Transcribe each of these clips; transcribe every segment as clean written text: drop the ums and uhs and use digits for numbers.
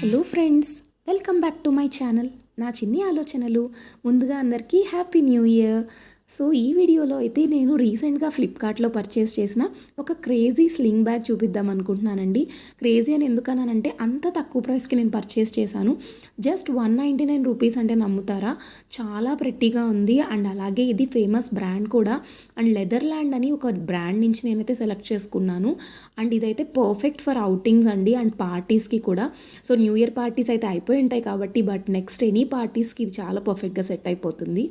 Hello friends, welcome back to my channel. నా చిన్ని ఆలోచనలు. ముందుగా అందరికీ హ్యాపీ న్యూ ఇయర్. సో ఈ వీడియోలో అయితే నేను రీసెంట్గా ఫ్లిప్కార్ట్లో పర్చేస్ చేసిన ఒక క్రేజీ స్లింగ్ బ్యాగ్ చూపిద్దాం అనుకుంటున్నానండి. క్రేజీ అని ఎందుకన్నానంటే అంత తక్కువ ప్రైస్కి నేను పర్చేస్ చేశాను. జస్ట్ 199 రూపీస్ అంటే నమ్ముతారా? చాలా ప్రెట్టీగా ఉంది. అండ్ అలాగే ఇది ఫేమస్ బ్రాండ్ కూడా. అండ్ లెదర్లాండ్ అని ఒక బ్రాండ్ నుంచి నేనైతే సెలెక్ట్ చేసుకున్నాను. అండ్ ఇదైతే పర్ఫెక్ట్ ఫర్ అవుటింగ్స్ అండి, అండ్ పార్టీస్కి కూడా. సో న్యూ ఇయర్ పార్టీస్ అయితే అయిపోయి ఉంటాయి కాబట్టి, బట్ నెక్స్ట్ ఎనీ పార్టీస్కి ఇది చాలా పర్ఫెక్ట్గా సెట్ అయిపోతుంది.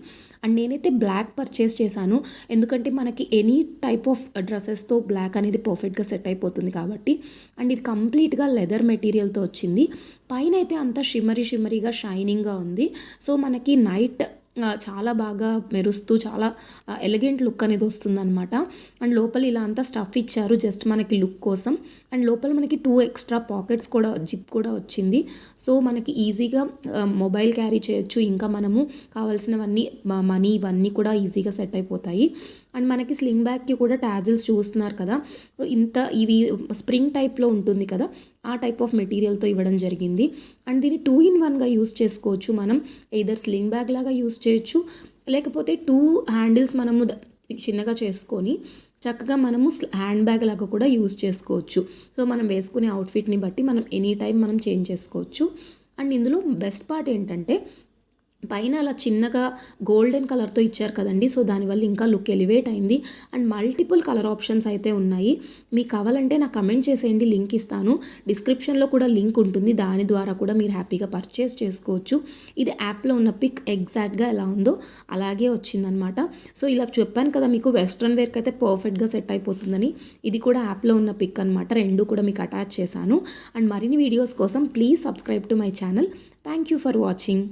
అండ్ నేనైతే బ్లాక్ పర్చేస్ చేశాను, ఎందుకంటే మనకి ఎనీ టైప్ ఆఫ్ డ్రెస్సెస్తో బ్లాక్ అనేది పర్ఫెక్ట్గా సెట్ అయిపోతుంది కాబట్టి. అండ్ ఇది కంప్లీట్గా లెదర్ మెటీరియల్తో వచ్చింది. పైన అయితే అంతా షిమ్మరీగా షైనింగ్గా ఉంది. సో మనకి నైట్ చాలా బాగా మెరుస్తూ చాలా ఎలిగెంట్ లుక్ అనేది వస్తుందన్నమాట. అండ్ లోపల ఇలా అంతా స్టఫ్ ఇచ్చారు జస్ట్ మనకి లుక్ కోసం. అండ్ లోపల మనకి 2 ఎక్స్ట్రా పాకెట్స్ కూడా, జిప్ కూడా వచ్చింది. సో మనకి ఈజీగా మొబైల్ క్యారీ చేయొచ్చు. ఇంకా మనము కావాల్సినవన్నీ మనీ ఇవన్నీ కూడా ఈజీగా సెట్ అయిపోతాయి. అండ్ మనకి స్లింగ్ బ్యాగ్కి కూడా టాజిల్స్ చూస్తున్నారు కదా, సో ఇవి స్ప్రింగ్ టైప్లో ఉంటుంది కదా, ఆ టైప్ ఆఫ్ మెటీరియల్తో ఇవ్వడం జరిగింది. అండ్ దీన్ని 2 in 1గా యూస్ చేసుకోవచ్చు. మనం ఎయిదర్ స్లింగ్ బ్యాగ్ లాగా యూస్ చేయొచ్చు, లేకపోతే 2 హ్యాండిల్స్ మనము చిన్నగా చేసుకొని చక్కగా మనము హ్యాండ్ బ్యాగ్ లాగా కూడా యూస్ చేసుకోవచ్చు. సో మనం వేసుకునే అవుట్ఫిట్ని బట్టి మనం ఎనీ టైం మనం చేంజ్ చేసుకోవచ్చు. అండ్ ఇందులో బెస్ట్ పార్ట్ ఏంటంటే పైన అలా చిన్నగా గోల్డెన్ కలర్తో ఇచ్చారు కదండి, సో దానివల్ల ఇంకా లుక్ ఎలివేట్ అయింది. అండ్ మల్టిపుల్ కలర్ ఆప్షన్స్ అయితే ఉన్నాయి. మీకు కావాలంటే నాకు కమెంట్ చేసేయండి, లింక్ ఇస్తాను. డిస్క్రిప్షన్లో కూడా లింక్ ఉంటుంది, దాని ద్వారా కూడా మీరు హ్యాపీగా పర్చేస్ చేసుకోవచ్చు. ఇది యాప్లో ఉన్న పిక్ ఎగ్జాక్ట్గా ఎలా ఉందో అలాగే వచ్చిందనమాట. సో ఇలా చెప్పాను కదా మీకు, వెస్ట్రన్ వేర్కి అయితే పర్ఫెక్ట్గా సెట్ అయిపోతుందని. ఇది కూడా యాప్లో ఉన్న పిక్ అనమాట. రెండు కూడా మీకు అటాచ్ చేశాను. అండ్ మరిన్ని వీడియోస్ కోసం please subscribe to my channel. Thank you for watching.